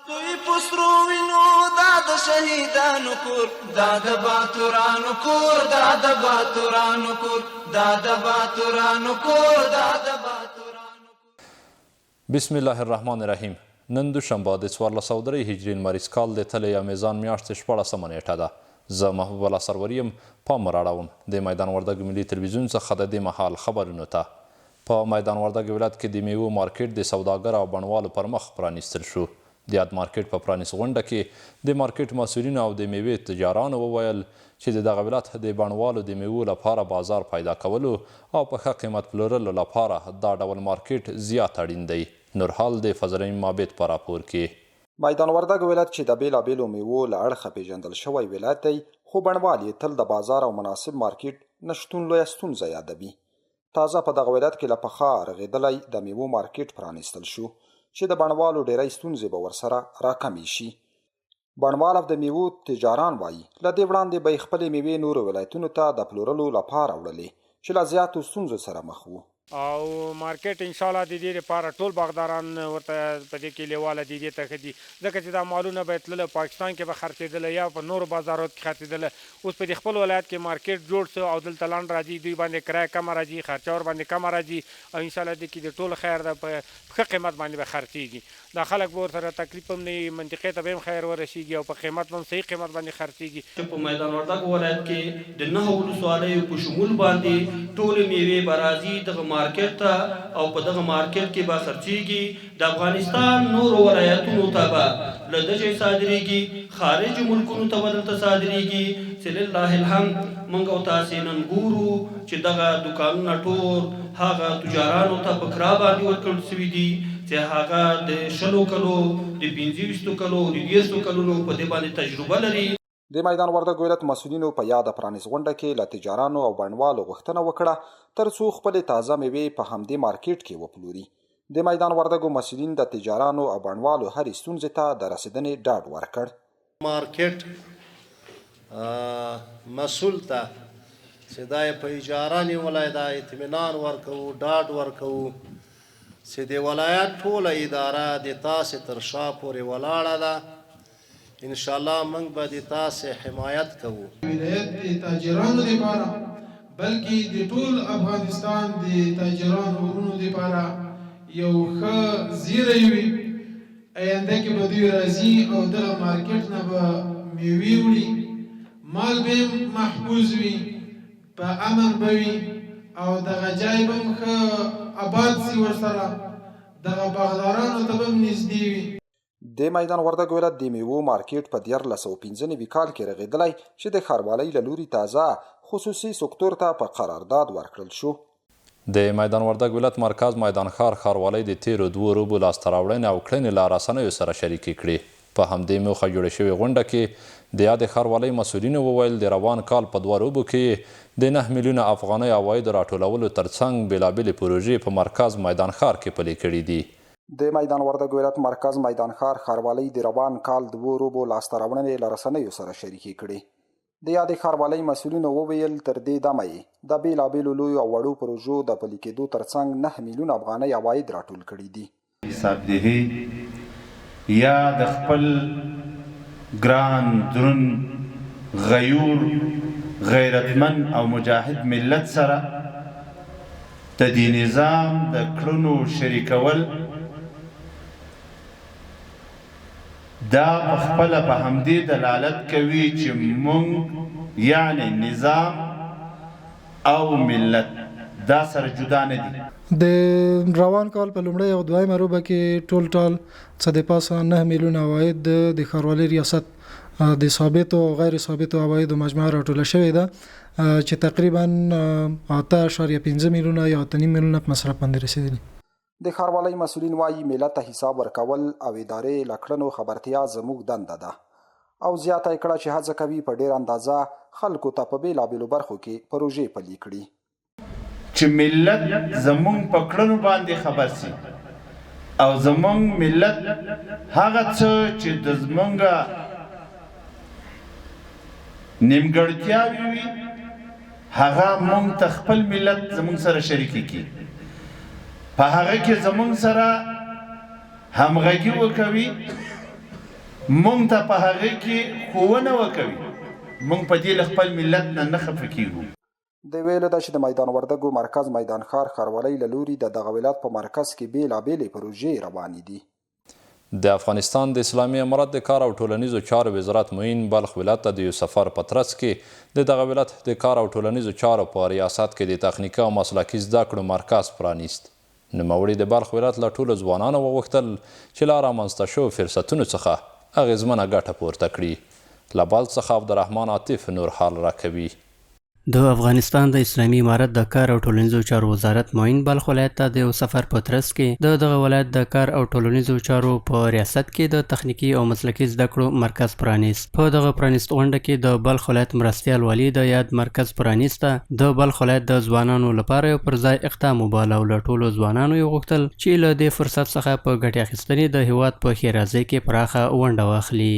دوی پسرو وینو دا د شهیدانو کور، دا د باتورانو کور، دا د باتورانو کور، دا د باتورانو کور، دا د باتورانو کور. بسم الله الرحمن الرحیم. نن دوشنبه د 1403 هجري لمریز کال د تلې یا میزان میاشتې 14مه نیټه ده. زه محبوب الله سرور یم. پام راړوم د میدان وردګ ملي تلویزیون څخه د دې مهال خبرونو ته. په میدان وردګ ولایت کې د میوو مارکیټ د سوداګر او بڼوالو پر مخ پرانیستل شو. د یاد مارکیټ په پرانیست غونډه کې د مارکیټ مسؤلینو او د میوې تجارانو وویل چې د دغه ولایت د بڼوالو د میوو لپاره بازار پیدا کولو او په ښه قیمت پلورلو لپاره دا ډول مارکیټ زیات اړین دی. نورحال د فضلین مابد په راپور کې. میدان وردګ ولایت چې د بیلابیلو میوو له اړخه پیژندل شوی ولایت دی، خو بڼوال یې تل د بازار او مناسب مارکیټ نشتون لویه ستونزه یادوي. تازه په دغه ولایت کې له پخوا رغېدلی د میوو مارکیټ پرانیستل شو چې د بڼوالو ډیری ستونزې به ورسره راکمې شي. بڼوال او د میوو تجاران وایي له دې وړاندې به یې خپلې میوې نورو ولایتونو ته د پلورلو لپاره وړلې چې له زیاتو ستونزو سره مخ وو. او مارکیټ ان شاء الله د دې لپاره ټول باغداران ورته په دې کې لیواله دي دې ته ښه دي، ځکه چې دا مالونه به تلله پاکستان کې به خرڅېدله یا په نورو بازارو کې خرڅېدله. اوس په دې خپل ولایت کې مارکیټ جوړ شو او دلته لنډ راځي، دوی باندې کرایه کمه راځي، خرچه ور باندې کمه راځي او ان شاء الله دې کې د ټول خیر ده، په ښه قیمت باندې به خرڅېږي. دا خلک به ورسره تکلیف هم نه وي، منطقې ته به هم خیر ورسېږي او په قیمت به هم صحیح قیمت باندې خرڅېږي. په میدان وردګ ولایت کې د 9 ولسوالیو په شمول باندې ټولې میوې به راځي دغه مارکیټ ته او په دغه مارکیټ کې به خرڅېږي. د افغانستان نورو ولایتونو ته به له دغې صادرېږي، خارج ملکونو ته به دلته صادرېږي. چې لله الحمد موږ او تاسې نن ګورو چې دغه دوکانونه ټول هغه تجارانو ته په کرا باندې ورکړل شوي دي چې هغه د 20 کلو، د 25 کلو، د 30 کلونو په دې باندې تجربه لري. د میدان وردګ ولایت مسؤلینو په یاده پرانیست غونډه کې له تجارانو او بڼوالو غوښتنه وکړه تر څو خپلې تازه میوې په همدې مارکیټ کې وپلوري. د میدان وردګو مسؤلین د تجارانو او بڼوالو هرې ستونزې ته د رسېدنې ډاډ ورکړ. مارکیټ مسؤل ته چې دا یې په اجاره نیولی، دا اطمینان ورکوو، ډاډ ورکوو چې د ولایت ټوله اداره د تاسې تر شا پورې ولاړه ده. انشاءالله موږ به د تاسې حمایت کوو. ولایت د تاجرانو لپاره بلکې د ټول افغانستان د تاجرانو ورونو لپاره یو ښه زیری وي. آینده کې به دوی راځي او دغه مارکیټ نه به میوې وړي، مال به محفوظ وي، په امن به وي او دغه ځای به هم ښه آباد سي، ورسره دغه باغدارانو ته به هم نږدې وي. د میدان وردګ ولایت د میوو مارکیټ په 1995 کال کې رغېدلی چې د ښاروالۍ له لوري تازه خصوصي سکتور ته په قرارداد ورکړل شو. د میدان وردګ ولایت مرکز میدان ښار ښاروالۍ د تیرو 2 روبو لاسته راوړنې او کړنې له رسنیو سره شریکې کړې. په همدې موخه جوړه شوې غونډه کې د یادې ښاروالۍ مسؤلینو وویل د روان کال په 2 روبو کې د 9 میلیونه افغانۍ عوایدو راټولولو ترڅنګ بېلابېلې پروژې په مرکز میدان ښار کې پلي کړي دي. د میدان وردګ ولایت مرکز میدان ښار ښاروالۍ د روان کال 2 روبو لاسته راوړنې له رسنیو سره شریکې کړي. د یادې ښاروالۍ مسؤلینو وویل تر دې دمه یې د بېلابېلو لویو او وړو پروژو د پلي کېدو ترڅنګ 9 میلیونه افغانۍ عواید راټول کړي دي. حسابدهي یا د خپل ګران درون غیور غیرتمن او مجاهد ملت سره د دې نظام د کړنو شریکول دا په خپله په همدې دلالت کوي چې موږ یعنی نظام او ملت دا سره جدا نه دي. د روان کال په لومړۍ او دویمه روبه کې ټول څه د پاسه 9 میلیونه عواید د ښاروالۍ ریاست د ثابتو او غیر ثابتو عوایدو مجموعه راټوله شوې ده چې تقریبا 8.5 میلیونه یا 8.5 میلیونه په مصرف باندې رسیدلي. د ښاروالۍ مسؤلین وایي ملت ته حساب ورکول او ادارې له کړنو خبرتیا زموږ دنده ده او زیاته یې کړه چې هڅه کوي په ډېر اندازه خلکو ته په بېلابېلو برخو کې پروژې پلي کړي چې ملت زموږ په کړنو باندې خبر سي او زموږ ملت هغه څه چې د زموږ نیمګړتیاوې وي هغه موږ ته خپل ملت زموږ سره شریکې کړي، په هغه کې زموږ سره همغږي وکوي مونږ ته په هغه کې ښوونه وکوي، مونږ په دې له خپل ملت نه خفه کیږو. د ویلو ده چې د میدان وردګو مرکز میدان ښار ښاروالۍ له لوري د دغه ولایت په مرکز کې بېلابېلې پروژې روانې دي. د افغانستان د اسلامي امارت د کار او ټولنیزو چارو وزارت معین بلخ ولایت ته د یو سفر په ترڅ کې د دغه ولایت د کار او ټولنیزو چارو په ریاست کې د تخنیکي او مسلکي زده کړو مرکز پرانیست. نوموړي د بلخ ولایت له ټولو ځوانانو وغوښتل چې له رامنځته شوو فرصتونو څخه اغېزمنه ګټه پورته کړي. له بلخ څخه عبدالرحمن عاطف نور حال راکوي. د افغانستان د اسلامي امارت د کار او ټولنیزو چارو وزارت معین بلخ ولایت ته د یو سفر په ترڅ کې دغه ولایت د کار او ټولنیزو چارو په ریاست کې د تخنیکي او مسلکي زده کړو مرکز پرانیست. په دغه پرانیست غونډه کې د بلخ ولایت مرستیال والي د یاد مرکز پرانیسته د بلخ ولایت د ځوانانو لپاره یو پر ځای اقدام وباله او له ټولو ځوانانو یې غوښتل چې له دې فرصت څخه په ګټې اخیستنې د هیواد په ښېرازۍ کې پراخه ونډه واخلي.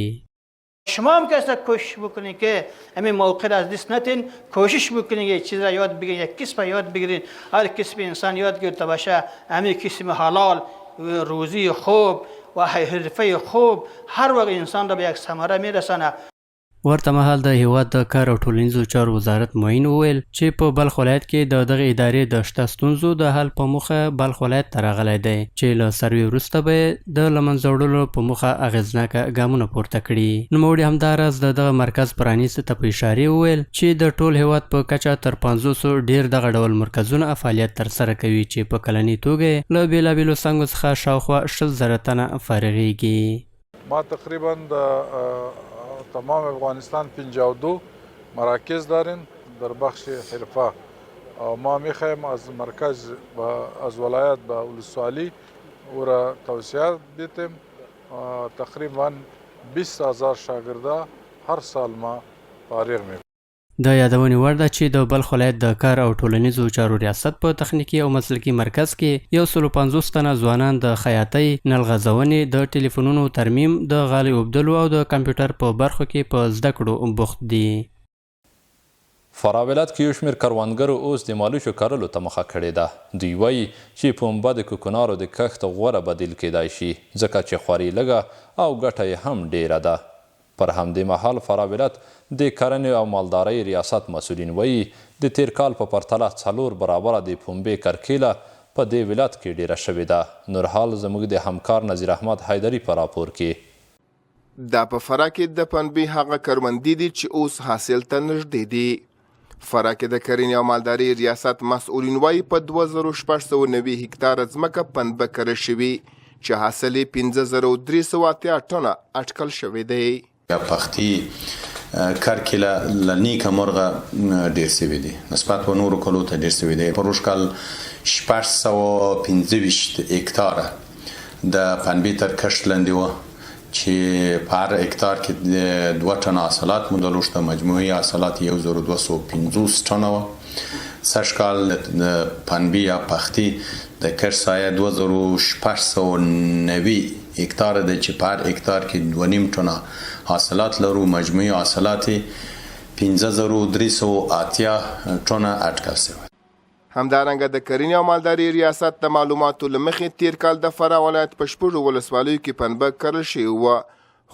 شما هم که کوشش بکنید که همین موقع از دست ندین، کوشش بکنید یک چیز را یاد بگیرید، یک کسب یاد بگیرید. هر کسب انسان یاد گرفته باشه همین کسب حلال، روزی خوب و حرفه خوب هر وقت انسان را به یک ثمره میرسانه. ورته مهال د هیواد د کار او ټولنیزو چارو وزارت معین وویل چې په بلخ ولایت کې د دغه ادارې د شته ستونزو د حل په موخه بلخ ولایت ته راغلی دی چې له سروې وروسته به یې د له منځه وړلو په موخه اغېزناکه ګامونه پورته کړي. نوموړي همداراز د دغه مرکز پرانیستو ته په اشارې وویل چې د ټول هیواد په کچه تر 500 ډېر دغه ډول مرکزونه فعالیت ترسره کوي چې په کلني توګه له بېلابېلو څانګو څخه شاوخوا 6,000 تنه فارغېږي. ما تقریبا تمام افغانستان 52 مراکز داریم در بخش حرفه. ما میخوایم از مرکز و از ولایت به ولسوالی او را توسعه بدیم. تقریبا 20,000 شاگرده هر سال ما فارغ میکنیم. د یادونې وړ ده چې د بلخ ولایت د کار او ټولنیزو چارو ریاست په تخنیکي او مسلکي مرکز کې 150 تنه ځوانان د خیاطۍ، نل غځونې، د ټلیفونونو ترمیم، د غالۍ اوبدلو او د کمپیوټر په برخو کې په زده کړو بوخت دي. فراه ولایت کې یو شمېر کروندګرو اوس د مالوچو کرلو ته مخه کړې ده. دوی وایي چې پنبه د کوکنارو د کښت غوره بدیل کیدای شي ځکه چې خواري لږه او ګټه یې هم ډیره ده. پر همدې مهال فراه ولایت د کرنې او مالدارۍ ریاست مسؤلین وایي د تیر کال په پرتله 4 برابره د پنبې کرکیله په دې ولایت کې ډیره شوې ده. نور حال زموږ د همکار نظیر احمد حیدري په راپور کې. دا په فراه کې د پنبې هغه کروندې دي چې اوس حاصل ته نږدې دي. فراه کې د کرنې او مالدارۍ ریاست مسؤلین وایي په 2690 هکتاره ځمکه پنبه کرل شوي چې حاصل یې 5380 ټنه اټکل شوی دی. یا پختی کرکیله لنیکه مرغه ډیر سوي دي نسبت و نورو کلو ته ډیر سوي دي. پروش کال 615 هکتاره د پنبې تر کښت لاندې وه چې په هر هکتار کې 2 ټنه حاصلات موندل شوه. مجموعي حاصلات 1250 ټنه وه. سږ کال د پنبې یا پختی د کښت سایه 2690 هکتاره ده چې په هر هکتار کې 2.5 ټنه حاصلات لرو. مجموعي حاصلات 5380 ټنه اټکل شوی. همدارنګه د کرنې او مالدارۍ ریاست د معلوماتو له مخې تیر کال د فراه ولایت په 6 ولسوالیو کې پنبه کرل شوې وه،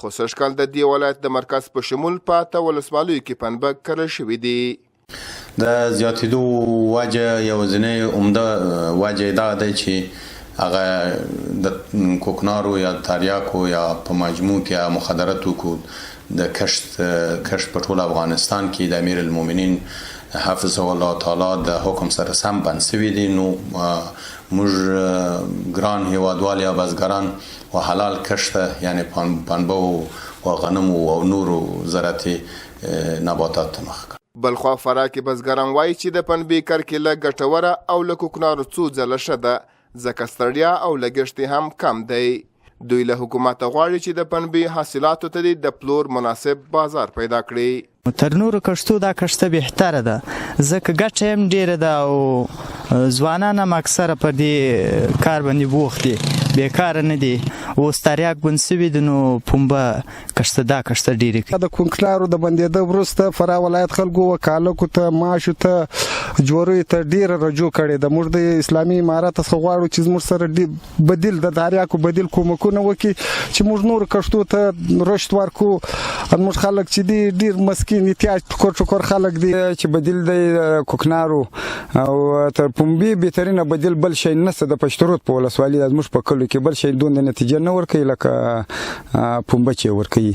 خو سږ کال د دې ولایت د مرکز په شمول په 8 ولسوالیو کې پنبه کرل شوي دي. د زیاتېدو وجه یوازینۍ عمده وجه دا دی چې هغه د کوکنارو یا تریاکو یا په مجموع کې مخدره توکو د کښت په ټول افغانستان کې د امیر المؤمنین حفظه الله تعالی د حکم سره سم بند شوي دي. نو موږ ګران هیوادوال یا بزګران و حلال کښت یعنی پنبه و غنم او نورو زراعتي نباتات ته مخه کړ. بلخوا فراه کې بزګران وایي چې د پنبې کرکیله ګټوره او له کوکنارو څو ځله ښه ده ځکه ستړیا او لګښت هم کم دی. دوی له حکومت غواړي چې د پنبې حاصلاتو ته د پلور مناسب بازار پیدا کړي. تر نورو کښتو دا کښته بهتره ده ځکه ګټه هم ډیره ده او ځوانان هم اکثره په دې کار باندې بوخت دي. بیکاره نه دي اوس تریاک بند سوي دي نو پنبه کښته دا کښته ډېرې کوي د کوکنارو د بندېده وروسته فراه ولایت خلکو وکالکو ته ماشو ته جوړیو ته ډېره رجوع کړې ده. موږ د اسلامي امارت څخه غواړو چې زموږ سره بدیل د تریاکو بدیل کومکونه وکړي چې موږ نور کښتو ته رشد ورکړو. موږ خلک چې دي ډېر مسکین احتیاج ټکور خلک دي چې بدیل د کوکنارو او تر پنبې بهترینه بدیل بل شی نشته د پشترود په ولسوالۍ د زموږ په کلو کې بل شی دومره نتیجه نه ورکوي لکه پنبه چې ورکوي.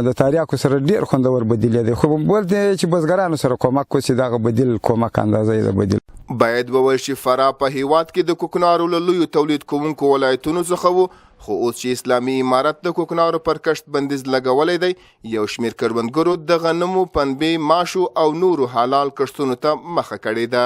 د تریاکو سره ډېر خوندور بدیل دی خو بل دی چې بزګرانو سره کومک وکړي دغه بدیل کومک اندازه یې د بدیل. باید وویل شي فراه په هیواد کې د کوکنارو له لویو تولید کوونکو ولایتونو څخه و خو اوس چې اسلامي امارت د کوکنارو پر کښت بندیز لګولی دی یو شمېر کروندګرو د غنمو پنبې ماشو او نورو حلال کښتونو ته مخه کړې ده.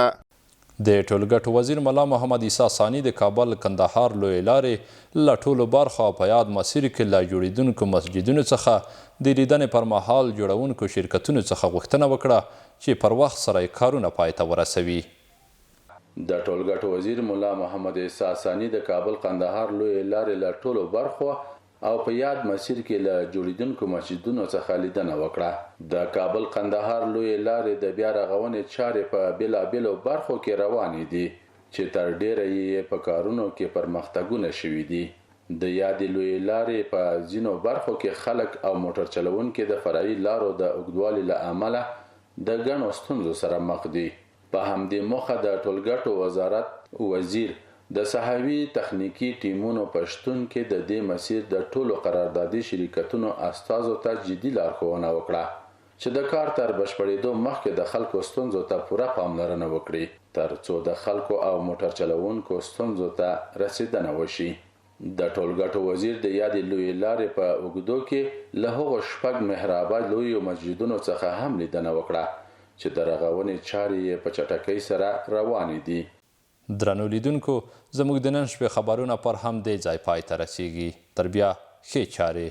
د ټولګټو وزیر ملا محمد عیسی ثاني د کابل کندهار لویې لارې له ټولو برخو په یاد مسیر کې له جوړېدونکو مسجدونو څخه د لیدنې پر مهال جوړونکو شرکتونو څخه غوښتنه وکړه چې پر وخت سره یې کارونه پای ته ورسوي. د ټولګټو وزیر ملا محمد عیسی ثاني د کابل قندهار لویې لارې له ټولو برخو او په یاد مسیر کې له جوړېدونکو مسجدونو څخه لیدنه وکړه. د کابل قندهار لویې لارې د بیا رغونې چارې په بېلابېلو برخو کې روانې دي چې تر ډیره یې په کارونو کې پرمختګونه شوي دي. د یادې لویې لارې په ځینو برخو کې خلک او موټر چلوونکي د فرعي لارو د اوږدوالي له امله د ګڼو ستونزو سره مخ دي. په همدې موخه د ټولګټو وزارت وزیر د صحوي تخنیکی ټیمونو په شتون کې د دې مسیر د ټولو قراردادي شرکتونو استازو ته جدي لارښوونه وکړه چې د کار تر بشپړېدو مخکې د خلکو ستونزو ته پوره پاملرنه وکړي تر څو د خلکو او موټر چلوونکو ستونزو ته رسیدنه وشي. د ټولګټو وزیر د یادې لویې لارې په اوږدو کې له هغو 6 محرابه لویو مسجدونو څخه هم لیدنه وکړه چې د رغونې چارې یې په چټکۍ سره روانې دي. درنو لیدونکو زموږ د نن شپې خبرونه پر همدې ځای پای ته رسیږي. تر بیا ښې چارې